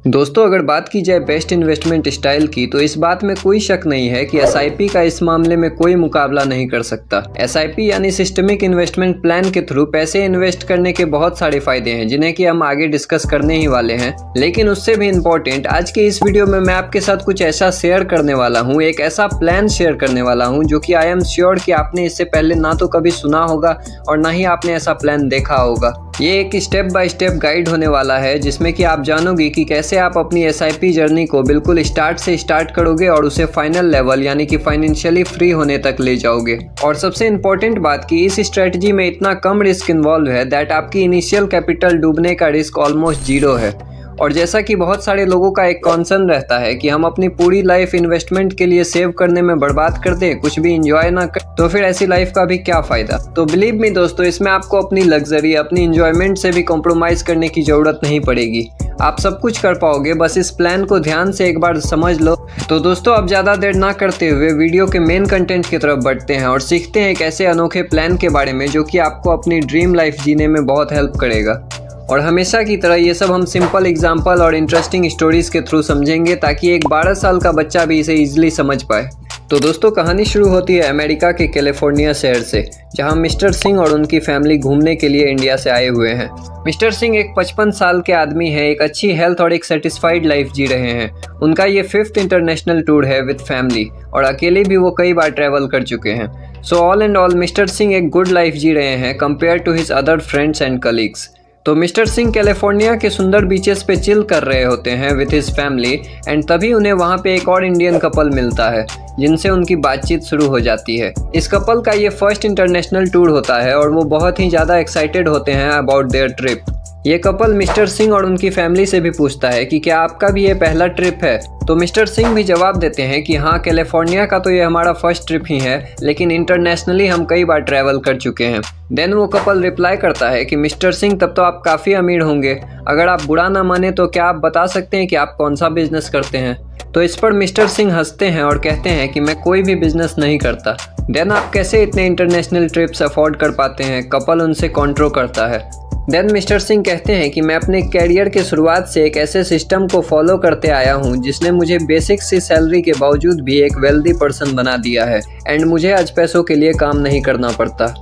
दोस्तों अगर बात की जाए बेस्ट इन्वेस्टमेंट स्टाइल की तो इस बात में कोई शक नहीं है कि एसआईपी का इस मामले में कोई मुकाबला नहीं कर सकता। एसआईपी यानी सिस्टमिक इन्वेस्टमेंट प्लान के थ्रू पैसे इन्वेस्ट करने के बहुत सारे फायदे हैं जिन्हें कि हम आगे डिस्कस करने ही वाले हैं। लेकिन उससे भी इम्पोर्टेंट आज के इस वीडियो में मैं आपके साथ कुछ ऐसा शेयर करने वाला हूँ, एक ऐसा प्लान शेयर करने वाला हूँ जो कि आई एम श्योर कि आपने इससे पहले ना तो कभी सुना होगा और ना ही आपने ऐसा प्लान देखा होगा। ये एक स्टेप बाय स्टेप गाइड होने वाला है जिसमें कि आप जानोगे कि कैसे आप अपनी एसआईपी जर्नी को बिल्कुल स्टार्ट से स्टार्ट करोगे और उसे फाइनल लेवल यानी कि फाइनेंशियली फ्री होने तक ले जाओगे। और सबसे इम्पोर्टेंट बात कि इस स्ट्रेटजी में इतना कम रिस्क इन्वॉल्व है दैट आपकी इनिशियल कैपिटल डूबने का रिस्क ऑलमोस्ट जीरो है। और जैसा कि बहुत सारे लोगों का एक कॉन्सर्न रहता है कि हम अपनी पूरी लाइफ इन्वेस्टमेंट के लिए सेव करने में बर्बाद कर दें, कुछ भी इंजॉय ना कर, तो फिर ऐसी लाइफ का भी क्या फायदा। तो बिलीव मी दोस्तों, इसमें आपको अपनी लग्जरी, अपनी इंजॉयमेंट से भी कॉम्प्रोमाइज करने की जरूरत नहीं पड़ेगी। आप सब कुछ कर पाओगे, बस इस प्लान को ध्यान से एक बार समझ लो। तो दोस्तों अब ज़्यादा देर ना करते हुए वीडियो के मेन कंटेंट की तरफ बढ़ते हैं और सीखते हैं एक ऐसे अनोखे प्लान के बारे में जो कि आपको अपनी ड्रीम लाइफ जीने में बहुत हेल्प करेगा। और हमेशा की तरह ये सब हम सिंपल एग्जाम्पल और इंटरेस्टिंग स्टोरीज के थ्रू समझेंगे ताकि एक 12 साल का बच्चा भी इसे इजीली समझ पाए। तो दोस्तों कहानी शुरू होती है अमेरिका के कैलिफोर्निया शहर से, जहां मिस्टर सिंह और उनकी फैमिली घूमने के लिए इंडिया से आए हुए हैं। मिस्टर सिंह एक 55 साल के आदमी हैं, एक अच्छी हेल्थ और एक सेटिस्फाइड लाइफ जी रहे हैं। उनका ये 5th इंटरनेशनल टूर है विद फैमिली और अकेले भी वो कई बार ट्रैवल कर चुके हैं। So all and all Mr Singh एक गुड लाइफ जी रहे हैं compare to his other friends and colleagues. तो मिस्टर सिंह कैलिफोर्निया के सुंदर बीचेस पे चिल कर रहे होते हैं विद हिज फैमिली एंड तभी उन्हें वहाँ पे एक और इंडियन कपल मिलता है जिनसे उनकी बातचीत शुरू हो जाती है। इस कपल का ये 1st इंटरनेशनल टूर होता है और वो बहुत ही ज़्यादा एक्साइटेड होते हैं अबाउट देयर ट्रिप। ये कपल मिस्टर सिंह और उनकी फैमिली से भी पूछता है कि क्या आपका भी ये पहला ट्रिप है। तो मिस्टर सिंह भी जवाब देते हैं कि हाँ, कैलिफोर्निया का तो ये हमारा फर्स्ट ट्रिप ही है, लेकिन इंटरनेशनली हम कई बार ट्रैवल कर चुके हैं। देन वो कपल रिप्लाई करता है कि मिस्टर सिंह तब तो आप काफ़ी अमीर होंगे, अगर आप बुरा ना माने तो क्या आप बता सकते हैं कि आप कौन सा बिजनेस करते हैं। तो इस पर मिस्टर सिंह हंसते हैं और कहते हैं कि मैं कोई भी बिजनेस नहीं करता। देन आप कैसे इतने इंटरनेशनल ट्रिप्स अफोर्ड कर पाते हैं, कपल उनसे कॉन्ट्रो करता है। देन मिस्टर सिंह कहते हैं कि मैं अपने कैरियर के शुरुआत से एक ऐसे सिस्टम को फॉलो करते आया हूँ जिसने मुझे बेसिक सी सैलरी के बावजूद भी एक वेल्दी पर्सन बना दिया है एंड मुझे आज पैसों के लिए काम नहीं करना पड़ता।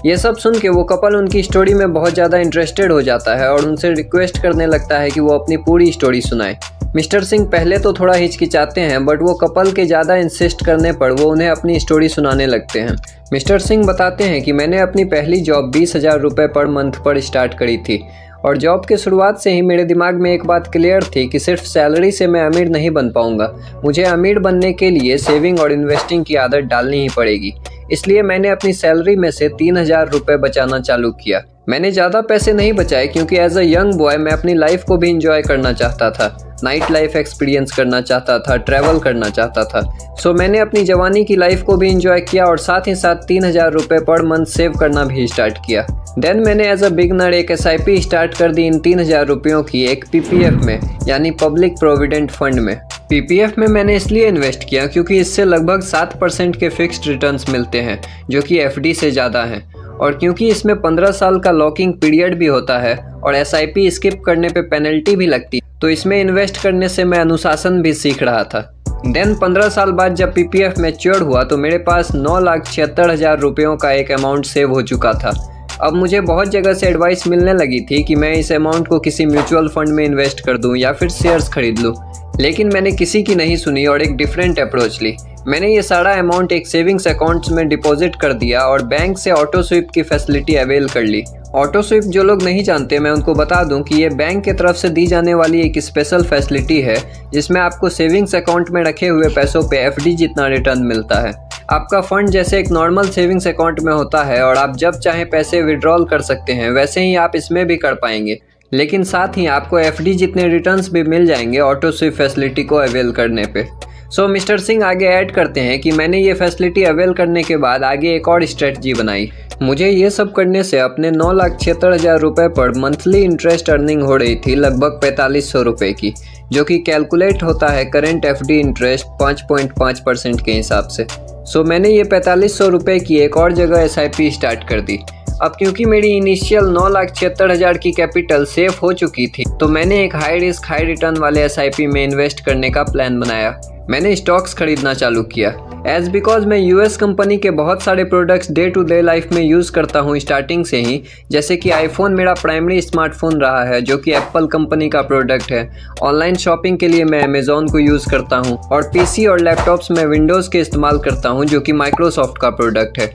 ये सब सुन के वो कपल उनकी स्टोरी में बहुत ज़्यादा इंटरेस्टेड हो जाता है और उनसे रिक्वेस्ट करने लगता है कि वो अपनी पूरी स्टोरी सुनाए। मिस्टर सिंह पहले तो थोड़ा हिचकिचाते हैं बट वो कपल के ज़्यादा इंसिस्ट करने पर वो उन्हें अपनी स्टोरी सुनाने लगते हैं। मिस्टर सिंह बताते हैं कि मैंने अपनी पहली जॉब 20,000 रुपये पर मंथ पर स्टार्ट करी थी और जॉब के शुरुआत से ही मेरे दिमाग में एक बात क्लियर थी कि सिर्फ सैलरी से मैं अमीर नहीं बन पाऊंगा, मुझे अमीर बनने के लिए सेविंग और इन्वेस्टिंग की आदत डालनी ही पड़ेगी। इसलिए मैंने अपनी सैलरी में से 3,000 रुपये बचाना चालू किया। मैंने ज़्यादा पैसे नहीं बचाए क्योंकि एज अ यंग बॉय मैं अपनी लाइफ को भी इंजॉय करना चाहता था, नाइट लाइफ एक्सपीरियंस करना चाहता था, ट्रैवल करना चाहता था। सो मैंने अपनी जवानी की लाइफ को भी इंजॉय किया और साथ ही साथ 3,000 रुपये पर मंथ सेव करना भी स्टार्ट किया। देन मैंने एज अ बिगनर एक एसआईपी स्टार्ट कर दी इन 3,000 रुपयों की एक पीपीएफ में यानी पब्लिक प्रोविडेंट फंड में। पीपीएफ में मैंने इसलिए इन्वेस्ट किया क्योंकि इससे लगभग 7% के फिक्स्ड रिटर्न्स मिलते हैं जो कि एफडी से ज़्यादा हैं और क्योंकि इसमें 15 साल का लॉकिंग पीरियड भी होता है और एसआईपी स्किप करने पे पेनल्टी भी लगती, तो इसमें इन्वेस्ट करने से मैं अनुशासन भी सीख रहा था। देन 15 साल बाद जब पीपीएफ मैच्योर हुआ तो मेरे पास 9,76,000 रुपयों का एक अमाउंट सेव हो चुका था। अब मुझे बहुत जगह से एडवाइस मिलने लगी थी कि मैं इस अमाउंट को किसी म्यूचुअल फंड में इन्वेस्ट कर दूं या फिर शेयर्स खरीद लूं, लेकिन मैंने किसी की नहीं सुनी और एक डिफरेंट अप्रोच ली। मैंने ये सारा अमाउंट एक सेविंग्स अकाउंट्स में डिपॉजिट कर दिया और बैंक से ऑटो स्विप की फैसिलिटी अवेल कर ली। ऑटो स्विप जो लोग नहीं जानते मैं उनको बता दूं कि ये बैंक की तरफ से दी जाने वाली एक स्पेशल फैसिलिटी है जिसमें आपको सेविंग्स अकाउंट में रखे हुए पैसों पे एफडी जितना रिटर्न मिलता है। आपका फंड जैसे एक नॉर्मल सेविंग्स अकाउंट में होता है और आप जब चाहें पैसे विड्रॉल कर सकते हैं, वैसे ही आप इसमें भी कर पाएंगे, लेकिन साथ ही आपको एफडी जितने रिटर्न्स भी मिल जाएंगे ऑटो स्विप फैसिलिटी को अवेल करने पे। सो मिस्टर सिंह आगे ऐड करते हैं कि मैंने ये फैसिलिटी अवेल करने के बाद आगे एक और स्ट्रेटजी बनाई। मुझे ये सब करने से अपने 9,76,000 रुपये पर मंथली इंटरेस्ट अर्निंग हो रही थी लगभग 4,500 रुपये की, जो कि कैलकुलेट होता है करेंट एफडी इंटरेस्ट 5.5% के हिसाब से। सो मैंने ये 4,500 रुपये की एक और जगह एसआईपी स्टार्ट कर दी। अब क्योंकि मेरी इनिशियल 9,76,000 की कैपिटल सेव हो चुकी थी, तो मैंने एक हाई रिस्क हाई रिटर्न वाले SIP में इन्वेस्ट करने का प्लान बनाया। मैंने स्टॉक्स खरीदना चालू किया। एज बिकॉज मैं US कंपनी के बहुत सारे products day to day life में यूज़ करता हूँ स्टार्टिंग से ही, जैसे कि आईफोन मेरा प्राइमरी स्मार्टफोन रहा है जो कि एप्पल कंपनी का प्रोडक्ट है। ऑनलाइन शॉपिंग के लिए मैं अमेजोन को यूज़ करता हूँ और PC और लैपटॉप्स में विंडोज़ के इस्तेमाल करता हूँ जो कि माइक्रोसॉफ्ट का प्रोडक्ट है।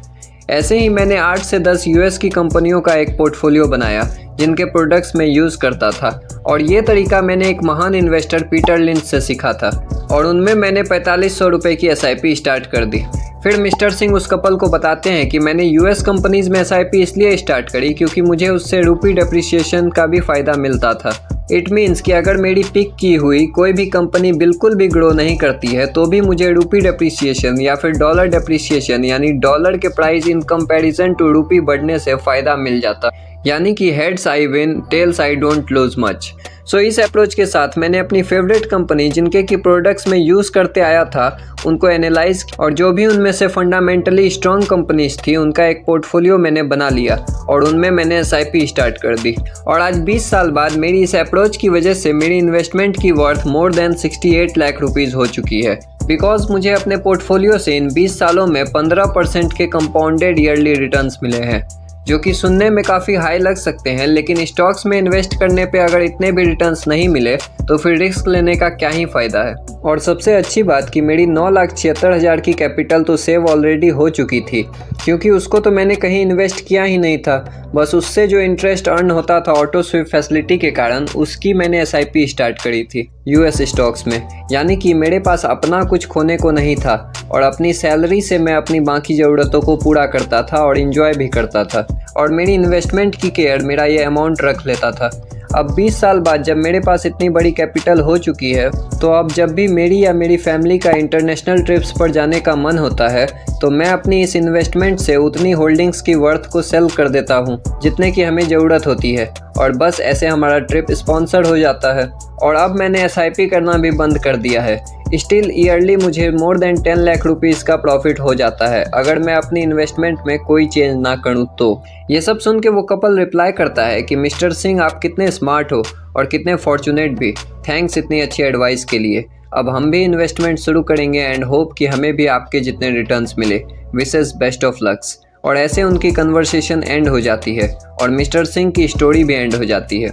ऐसे ही मैंने 8 से 10 US की कंपनियों का एक पोर्टफोलियो बनाया जिनके प्रोडक्ट्स मैं यूज़ करता था, और ये तरीका मैंने एक महान इन्वेस्टर पीटर लिंच से सीखा था, और उनमें मैंने 4500 रुपये की SIP स्टार्ट कर दी। फिर मिस्टर सिंह उस कपल को बताते हैं कि मैंने US कंपनीज़ में SIP इसलिए स्टार्ट करी क्योंकि मुझे उससे रूपी डेप्रिसिएशन का भी फ़ायदा मिलता था। इट मीन्स कि अगर मेरी पिक की हुई कोई भी कंपनी बिल्कुल भी ग्रो नहीं करती है तो भी मुझे रूपी डेप्रिसिएशन या फिर डॉलर डेप्रिसिएशन यानी डॉलर के price in comparison to rupee बढ़ने से फ़ायदा मिल जाता, यानी कि heads I win tails I don't lose much. So इस अप्रोच के साथ मैंने अपनी फेवरेट कंपनी जिनके की प्रोडक्ट्स में यूज़ करते आया था उनको एनालाइज, और जो भी उनमें से फंडामेंटली स्ट्रॉन्ग कंपनीज थी उनका एक पोर्टफोलियो मैंने बना लिया और उनमें मैंने SIP स्टार्ट कर दी। और आज 20 साल बाद मेरी इस अप्रोच की वजह से मेरी इन्वेस्टमेंट की worth more than 68 lakh rupees हो चुकी है, बिकॉज मुझे अपने पोर्टफोलियो से इन 20 सालों में 15% के कंपाउंडेड ईयरली रिटर्न्स मिले हैं, जो कि सुनने में काफ़ी हाई लग सकते हैं, लेकिन स्टॉक्स में इन्वेस्ट करने पे अगर इतने भी रिटर्न्स नहीं मिले तो फिर रिस्क लेने का क्या ही फ़ायदा है। और सबसे अच्छी बात कि मेरी 9,76,000 की कैपिटल तो सेव ऑलरेडी हो चुकी थी, क्योंकि उसको तो मैंने कहीं इन्वेस्ट किया ही नहीं था, बस उससे जो इंटरेस्ट अर्न होता था ऑटो स्विप फैसिलिटी के कारण उसकी मैंने SIP स्टार्ट करी थी US स्टॉक्स में। यानी कि मेरे पास अपना कुछ खोने को नहीं था और अपनी सैलरी से मैं अपनी बाकी ज़रूरतों को पूरा करता था और इन्जॉय भी करता था, और मेरी इन्वेस्टमेंट की केयर मेरा ये अमाउंट रख लेता था। अब 20 साल बाद जब मेरे पास इतनी बड़ी कैपिटल हो चुकी है तो अब जब भी मेरी या मेरी फैमिली का इंटरनेशनल ट्रिप्स पर जाने का मन होता है तो मैं अपनी इस इन्वेस्टमेंट से उतनी होल्डिंग्स की वर्थ को सेल कर देता हूँ जितने की हमें ज़रूरत होती है, और बस ऐसे हमारा ट्रिप स्पॉन्सर्ड हो जाता है। और अब मैंने SIP करना भी बंद कर दिया है। स्टिल ईयरली मुझे मोर देन 10 लाख रुपीज़ का प्रॉफिट हो जाता है अगर मैं अपनी इन्वेस्टमेंट में कोई चेंज ना करूँ तो। ये सब सुन के वो कपल रिप्लाई करता है कि मिस्टर सिंह आप कितने स्मार्ट हो और कितने फॉर्चुनेट भी, थैंक्स इतनी अच्छी एडवाइस के लिए। अब हम भी इन्वेस्टमेंट शुरू करेंगे एंड होप कि हमें भी आपके जितने रिटर्न्स मिले। Wishes best of lux. और ऐसे उनकी कन्वर्सेशन एंड हो जाती है और मिस्टर सिंह की स्टोरी भी एंड हो जाती है।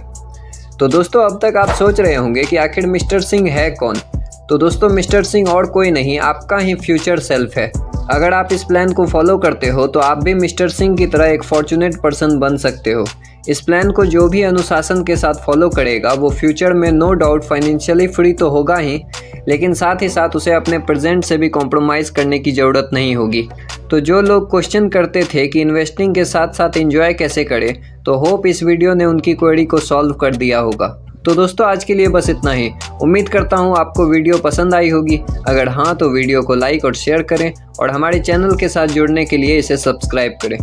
तो दोस्तों अब तक आप सोच रहे होंगे कि आखिर मिस्टर सिंह है कौन। तो दोस्तों मिस्टर सिंह और कोई नहीं, आपका ही फ्यूचर सेल्फ है। अगर आप इस प्लान को फॉलो करते हो तो आप भी मिस्टर सिंह की तरह एक फॉर्चुनेट पर्सन बन सकते हो। इस प्लान को जो भी अनुशासन के साथ फॉलो करेगा वो फ्यूचर में नो डाउट फाइनेंशियली फ्री तो होगा ही, लेकिन साथ ही साथ उसे अपने प्रेजेंट से भी कॉम्प्रोमाइज़ करने की ज़रूरत नहीं होगी। तो जो लोग क्वेश्चन करते थे कि इन्वेस्टिंग के साथ साथ एंजॉय कैसे करें, तो होप इस वीडियो ने उनकी क्वेरी को सॉल्व कर दिया होगा। तो दोस्तों आज के लिए बस इतना ही। उम्मीद करता हूँ आपको वीडियो पसंद आई होगी। अगर हाँ तो वीडियो को लाइक और शेयर करें और हमारे चैनल के साथ जुड़ने के लिए इसे सब्सक्राइब करें।